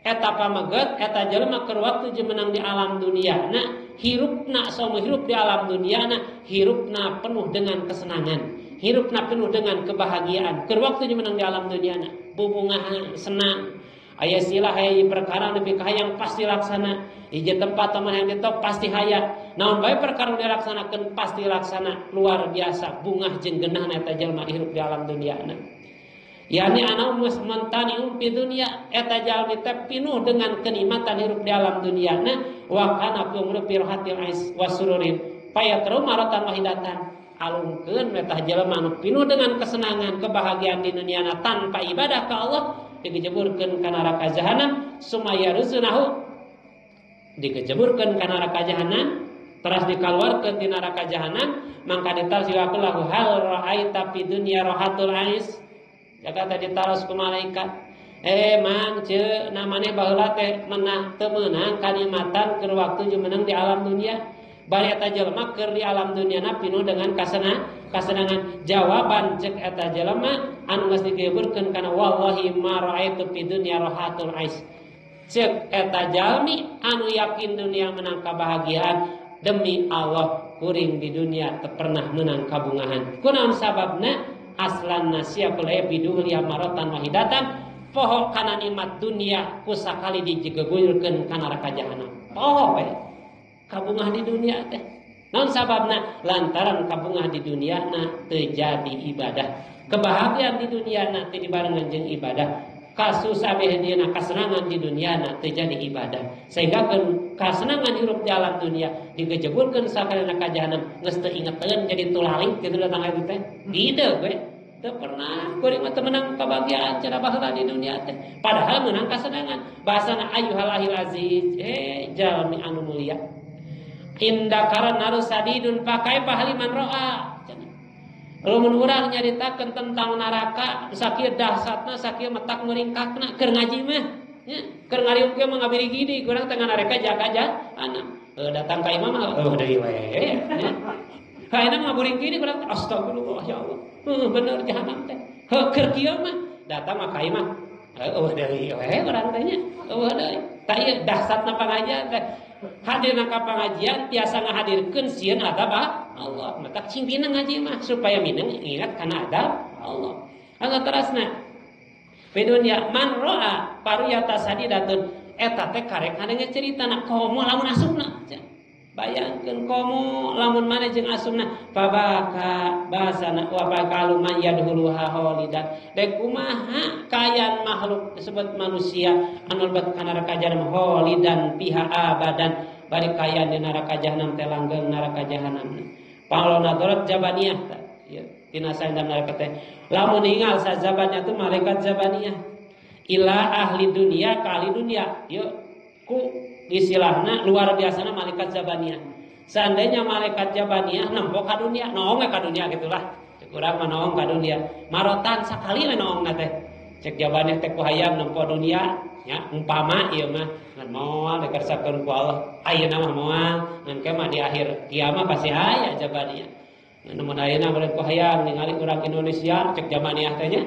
Eta pamegat eta jelema keur waktu jumenang di alam duniana hirupna saumur hirup di alam duniana hirupna penuh dengan kesenangan, hirupna penuh dengan kebahagiaan. Keur waktu jumenang di alam duniana bubungahan senang. Aya silah aya perkara nepi ka hayang pasti laksana. Hiji tempat teman yang ditok pasti haya. Naon bae perkara dilaksanakeun pasti laksana luar biasa bungah jeung geunahna eta jelema hirup di alam duniana. Yani ana mus mentani umpi dunia eta jalmi teh pinuh dengan kenikmatan hirup di alam duniana wa kana fi umri firhatil ais wasururin payatru maratan wahidatan alungkeun eta jelema anu pinuh dengan kesenangan kebahagiaan di duniana tanpa ibadah ka Allah dikejeburkeun ka neraka jahanam sumaya ruzunahu dikejeburkeun ka neraka jahanam teras dikaluarkeun ti neraka jahanam mangka ditalsiwakeun lahu hal ra'aita fi dunya rahatul ais. Jaga tadi taros ku malaikat. Man ce namane baheula teh menang teu meunang kanikmatan keur waktu jumeneng di alam dunia. Bari eta jelema keur di alam duniana pinuh dengan kasenangan. Jawaban cek eta jelema anu geus dikeburkeun kana wallahi ma raaitu fid dunya rahatul ais. Cek eta jalmi anu yakin dunia menang kabahagiaan demi Allah kuring di dunia teu pernah menang kabungahan. Kunaon sababna? Aslan nasia kulaya biduhul yamaratan wahidatan poho kana nikmat dunia kusakali dijegeguyurkeun ka neraka jahanam. Poho we kabungah di dunia teh. Naon sababna? Lantaran kabungah di dunia na teu jadi ibadah. Kebahagiaan di dunia na teu dibarengan jeung ibadah. Kasusabeh dieuna kasenangan di dunia na teu jadi ibadah. Sehingga kasenangan hirup di alam dunia digejeburkeun sakalana ka jahanam geus teu ingeteun jadi tulaling kitu datang eta teh. Gide we. Teu pernah kuring mah teu menang kebahagiaan cenah baheula di dunia teh. Padahal menang kasenangan. Bahasana ayyuhal ahil aziz, jalmi anu mulia. Inda karanaru sadidun pakai pahaliman roa. Lamun urang nyaritakeun tentang neraka, sakieu dahsatna, sakieu metak meringkakna, keur ngaji mah. Nya, keur ngariung ge mah ngabiri gini, urang teh neraka jaga anak. Datang ka imam deui we. Haina ngaburing gini urang teh astagfirullah ya Allah. Bener jahanam teh. Keur kieu mah datang mah ka imam. Deui we urang teh nya. Deui. Ta ieu dahsatna pangajian teh. Hadirna ka pangajian tiasa ngahadirkeun sieun adab Allah. Mata cing dina ngaji mah supaya mineng ingat kana adab Allah. Anu terasna pedunya man roa paruyata sadidatun eta teh karek ngadengeun ceritana komo lamun asupna. bayangkeun komo lamun maneh jeung asumna pabaka basana wa bakalu man yadhuluha holidan dek kumaha kayan makhluk disebut manusia anu lebet ka neraka jahanam holidan piha abadan bari kayan di neraka jahanam teh langgeng neraka jahanam panglo nadarat jabaniyah ya tina saendam neraka teh lamun ningal sajabatnya tu malaikat jabaniyah ila ahli dunia ka ahli dunia yuk ku istilahna luar biasana malaikat jabaniyah. Seandainya malaikat jabaniyah nempo ka dunia, noong ka dunia gitulah. Cek urang mah noong ka dunia. Marotan sakali we noongna teh. Cek jabaniyah teh ku hayang nempo dunia, nya umpama ieu mah ngan moal dikersakeun ku Allah. Ayeuna mah moal, ngan ke mah di akhir kiamat pasti aya jabaniyah. Namun ayeuna meureun ku hayang ningali urang Indonesia cek jabaniyah teh nya.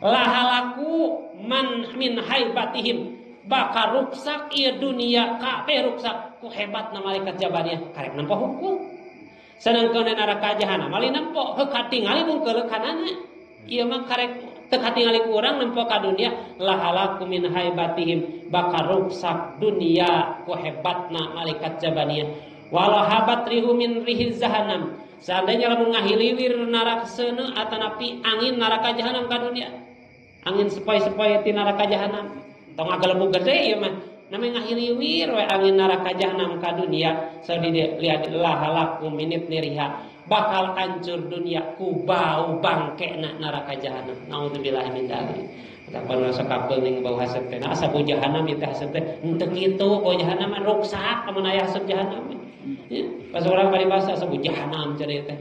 Lahalaku man min haibatihim bakal ruksak ieu dunia kabeh ruksak ku hebatna malaikat jabaniyah karek nempo hukum sedangkeun neraka jahanam ali nempo heuh katingali mun keuleukanana ieu mah karek teu katingali ku urang nempo ka dunia lahalaku min haibatihim bakal ruksak dunia ku hebatna malaikat jabaniyah walau habat rihu min rihiz jahanam seandainya lamun ngahiliwir neraka seuneu atanapi angin neraka jahanam ka dunia angin sepoi-sepoi ti neraka jahanam tong agalebu gede ieu mah namanya ngahiliwir we angin neraka jahanam ka dunia sadide lihat lahalaku minit niriha bakal hancur dunia ku bau bangkena neraka jahanam naudzubillah min dzalik kapan rasa kapeung bau haseup teh asa bau jahanam ieu teh haseup teh henteu kitu bau jahanam mah ruksak lamun aya haseup jahanam ya pas urang paribasa asa bau jahanam cenah teh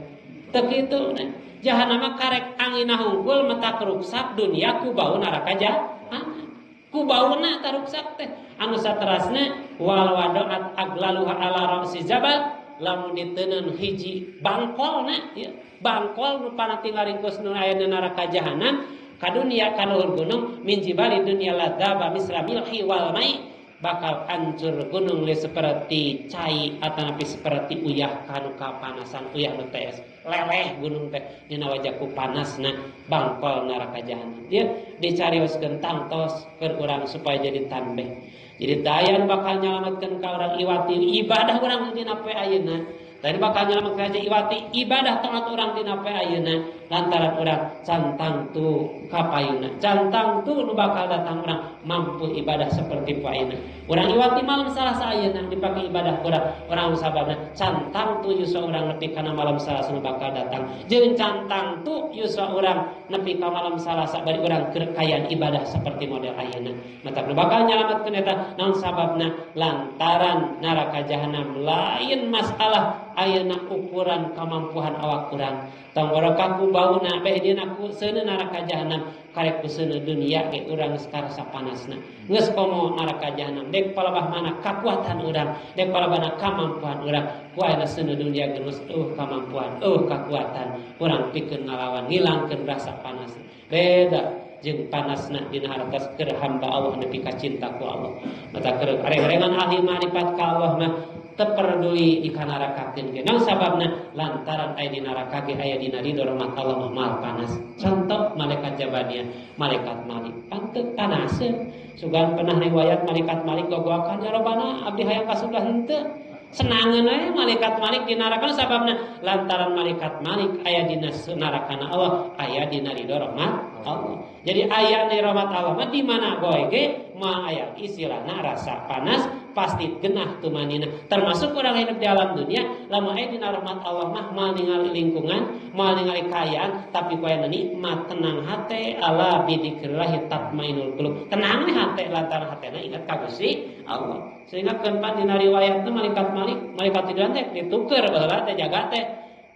teu kitu jahanam mah karek angin hungkul mata ruksak dunia ku bau neraka jahanam ku bauna taruksak teh anu saterasna wal wadaat aglaluha ala ra'si jabal lamun diteuneun hiji bangkolna ya bangkol nu panatinggal ringkos nu aya di neraka jahanam ka dunia ka luhur gunung min jibali dunya ladzaba misra milhi wal mai bakal hancur gunung le seperti cai atanapi seperti uyah kanu kapanasan uyah nu teh leleh gunung teh dina wajahku panasna bangkol neraka jahanam dia dicarioskeun tangtos keur urang supaya jadi tanbeh jadi dayan bakal nyalametkeun ka urang iwati ibadah urang dina poe ayeuna tadi bakal nyalametkeun ka iwati ibadah taat urang dina poe ayeuna lantaran urang cantang tu kapayuna cantang tu nu bakal datang urang mampu ibadah seperti poe ayeuna urang iwati malam Salasa ayeuna dipake ibadah urang sababna cantang tu yuswa urang nepi kana malam Salasa nu bakal datang jeung cantang tu yuswa urang nepi ka malam Salasa bari urang keur kayan ibadah seperti model ayeuna mata nu bakal nyalametkeun eta naon sababna lantaran neraka jahanam lain masalah ayeuna ukuran kemampuan awak urang tong barokah ku bauna beh dina ku seuneu neraka jahanam karek ku seuneu dunia ge urang geus karasa panasna geus komo neraka jahanam dek palebah mana kakuatan urang dek palebana kemampuan urang ku aya seuneu dunia geus kemampuan kakuatan urang pikeun ngalawan ngilangkeun rasa panas beda jeung panasna dina hartos keur hamba Allah nepi ka cinta ku Allah mata keur areng-arengan ahli marifat ka Allah mah teu peduli dikanarakakeun ge naon sababna lantaran aya di neraka ge aya dina ridho rahmat Allah mah mal panas contoh malaikat jabaniyah malaikat malik panteu panaseun sugan pernah riwayat malaikat malik gogoakan ya robana abdi hayang kasudah henteu senangeun we malaikat malik di neraka sababna lantaran malaikat malik aya dina nerakana Allah aya dina ridho rahmat Allah jadi aya di rahmat Allah mah di mana goe ge mah aya istilahna rasa panas pasti genah tumanina termasuk orang hidup di alam dunia lamun aya dina rahmat Allah mah moal ningali lingkungan moal ningali kayaan tapi koe nikmat tenang hate ala bidzikrillah tatmainul qulub tenang nih hate lantaran hatena ingat ka Gusti Allah sehingga keempat dina riwayat teh malaikat Ridwan teh dituker baheula teh jaga teh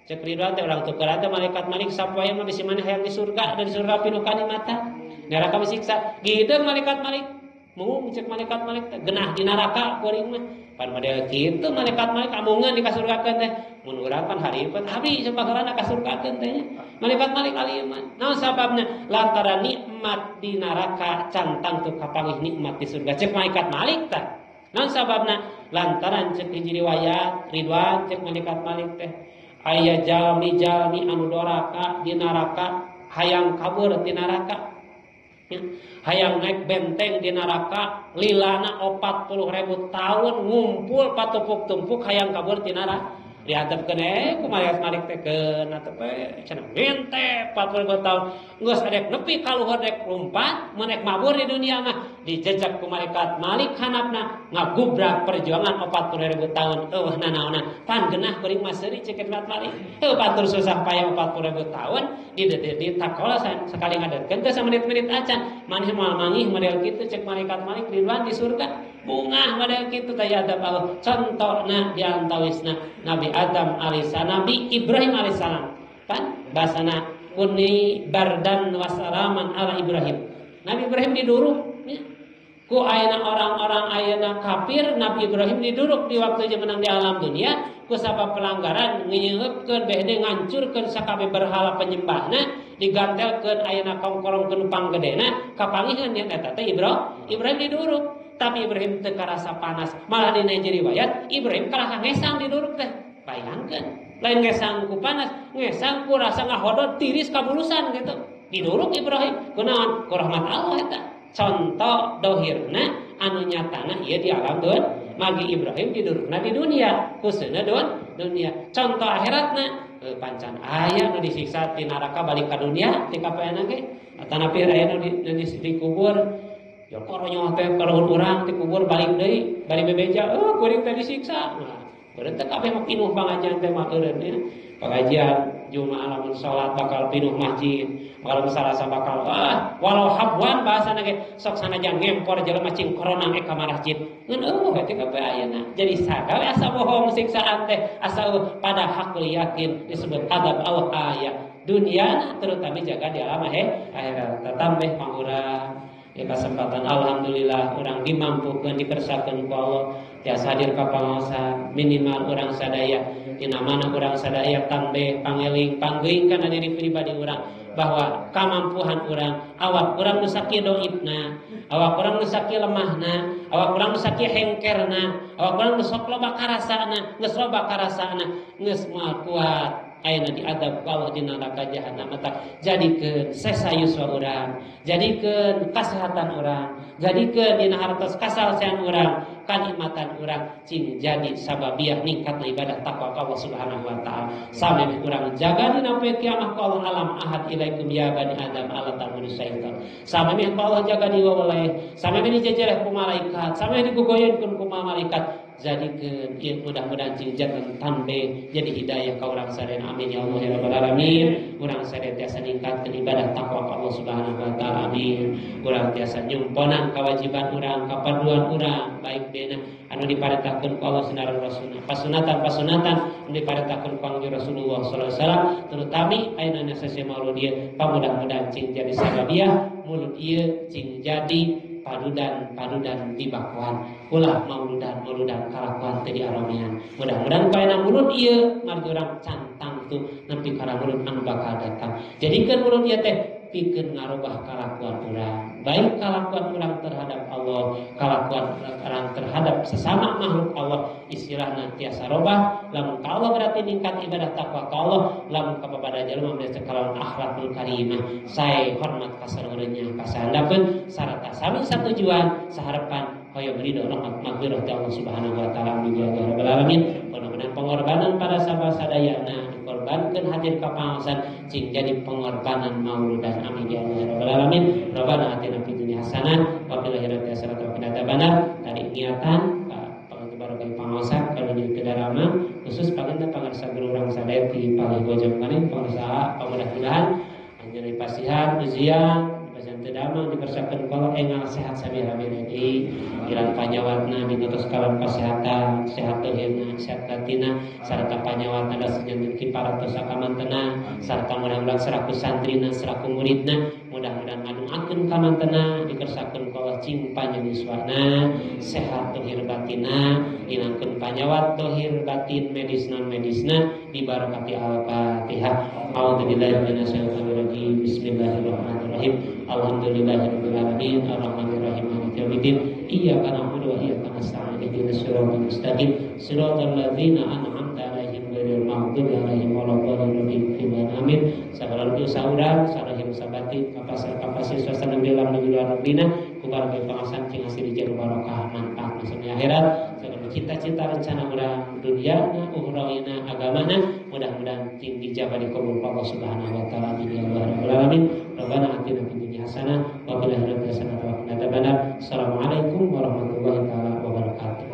cek Ridwan teh urang tukeran teh malaikat malik sapoe mah bisi maneh hayang di surga dan di surga pinuh kanikmatan neraka disiksa gideung malaikat malik mung cek malaikat malik teh genah di neraka kuring mah pan model kitu malaikat malik amungeun dikasurgakeun teh mun urang kan hareupeun habis sabagaran kasurgakeun teh malaikat malik ali mah naon sababna lantaran nikmat di neraka cantang teu kapanggih nikmat di surga cek malaikat malik teh naon sababna lantaran cek hiji riwayat Ridwan cek malaikat malik teh aya jalmi anu doraka di neraka hayang kabur di neraka Hayang naik benteng di neraka lilana 40.000 tahun ngumpul patumpuk-tumpuk hayang kabur di neraka dihadapkeun kumaha malik teh keun atuh cenah mente 40.000 tahun geus adek nepi ka luhur dek lompat menek mabur di dunia mah dijejak ku malaikat malik hanapna ngagubrak perjuangan 40.000 tahun eueuh nanaonna pan geunah kuring mah seuri ceuk malik batur susah payah 40.000 tahun di takola sekali ngadatkeun teh samenit-menit acan maneh moal mangih model kitu ceuk malaikat malik ridwan di surga bungah model kitu teh adab Allah contona di antawisna Nabi Adam alaihissalam, Nabi Ibrahim alaihissalam. Kan bahasana kuni bardan wasalaman ala Ibrahim. Nabi Ibrahim diduruk ya. Ku ayeuna orang-orang ayeuna kafir, Nabi Ibrahim diduruk di waktu menang di alam dunia ku sabab pelanggaran ngeueupkeun behde ngancurkeun sakabeh berhala penyembahna digantelkeun ayeuna kongkorongkeun panggedena kapangiheun nya eta teh Ibrahim diduruk. Tapi Ibrahim teu karasa panas, malah dina hiji riwayat Ibrahim karasa ngesang diduruk teh. Bayangkeun, lain ngesang ku panas, ngesang ku rasa ngahodot tiris kabulusan gitu. Diduruk Ibrahim, kunaon? Ku rahmat Allah eta. Contoh dohirna anu nyatana ieu di alam dunia. Magi Ibrahim didurukna di dunia, kuseuna dunia. Contoh akhiratna pancan aya nu disiksa di neraka balik ka dunia ti kapaeana ge. Atanapi aya nu dikubur ya koronyo teh kaluhur urang ti kubur balik deui bari bebeja kuring teh disiksa nah beureut teh kabeh mah pinuh pangajian teh mah eureun ya pengajian Jumaah lamun salat bakal pinuh masjid bakal sarasa bakal walau habwan bahasana ge sok sanajan ngempor jelema cing corona ka masjid ngeun eueuh teh kabeh ayeuna jadi sagawe asa bohong siksaan teh asa pada hakul yakin disebut adab Allah aya dunia terutama jaga di alam akhirat tambah pangurang ya kesempatan alhamdulillah orang dimampukeun dikersakeun ku Allah tiasa hadir ka pangaosan minimal urang sadaya dina mana urang sadaya tambeh pangeling panggeuing kana diri pribadi urang bahwa kamampuan urang awak urang nu sakieu doibna awak urang nu sakieu lemahna awak urang nu sakieu hengkerna awak urang nu sok loba karasana geus loba karasana geus moal kuat ayeuna diadab Allah di neraka jahanam eta jadikeun sesayuswa urang jadikeun kasehatan urang jadikeun dina hartos kasalsean urang kanikmatan urang cing jadi sababiah ningkatna ibadah takwa ka Allah Subhanahu wa taala samemeh urang jaga dina poe kiamat ka Allah alam ahad ilaikum ya bani adam ala ta'budu syaitan samemeh ka Allah jaga di wawaleh samemeh dijejereh ku malaikat samemeh digugoyeunkeun ku malaikat jadikeun ieu mudah-mudahan cing janten tambeh jadi hidayah ka urang sadaya amin ya Allah ya rabbal alamin urang sadaya tiasa ningkatkeun ibadah takwa ka Allah Subhanahu wa taala amin urang tiasa nyumponan kewajiban urang kapaduan urang baik dina anu diparetahkeun ku Allah sinaran rasulna pasunatan anu diparetahkeun ku Kangjeng Rasulullah sallallahu alaihi wasallam terutama ayeuna sesi maulud ieu pamudah-mudahan cing jadi sababiah mulut ieu cing jadi padudan tibakuan ulah mauludan kalakuan teh diaromian mudah-mudahan paena mulut ieu margi urang cantang tuh nepi kana mulut anu bakal datang jadikeun mulut ieu teh pikeun ngarubah kalakuan urang baik kalakuan urang terhadap Allah kalakuan urang terhadap sesama makhluk Allah istilahna tiasa robah lamun ka Allah berarti ningkat ibadah takwa ka Allah lamun ka babada jalma berarti kalawan akhlakul karimah sae hormat ka salureurnya kasandakeun sarata sami satujuan saharepan hoyong ridho rahmat maghfirah Allah Subhanahu wa taala amin ya rabbal alamin mudah-mudahan pengorbanan para sahabat sadayana dikorbankeun hadir ka pangaosan cing jadi pengorbanan mauludan amin ya rabbal alamin rabbana atina fid dunya hasanah wa fil akhirati hasanah wa qina adzabannar tadi niatan barokah pangaosan kalau di kedarama khusus panginten pangarsa guru urang sadaya ti palih bojong maning pangarsa mudah-mudahan anjeun pasihan ujian damang dipersiapkan kalau engal sehat sabira-bira deui ilang panyawatna dinotos kalam kesehatan sehat dohirna sehat batinna sarta panyawatna da sejanten kiparatos sakamantena sarta mudah-mudahan seraku santrina seraku muridna mudah-mudahan ngadungakeun kamantena dikersakeun ku Allah cing panjang yuswana sehat dohir batinna ilangkeun panyawat dohir batin medis non medisna dibarakati al-Fatihah a'udzubillahi minasyaitonir rajim bismillahirrahmanirrahim alhamdulillahirabbil alamin arrahmanirrahim maliki yaumiddin iyyaka na'budu wa iyyaka nasta'in ihdinas siratal mustaqim siratal ladzina an'amta 'alaihim ghairil maghdubi 'alaihim waladdallin amin Sagala rugi usaha urang, sareng usaha batin, kapasitas suasana dalam negeri luar negeri kubar ke pangasan cing asih dijaga barokah manfaat di akhirat. Segala cita-cita rencana urang dunia na ukhrawina agamana mudah-mudahan tinggi dijabah dikabul Allah Subhanahu wa taala amin ya rabbal alamin. Rabbana atina fid dunya hasanah wa fil akhirati hasanah wa qina adzabannar. Assalamualaikum warahmatullahi taala wabarakatuh.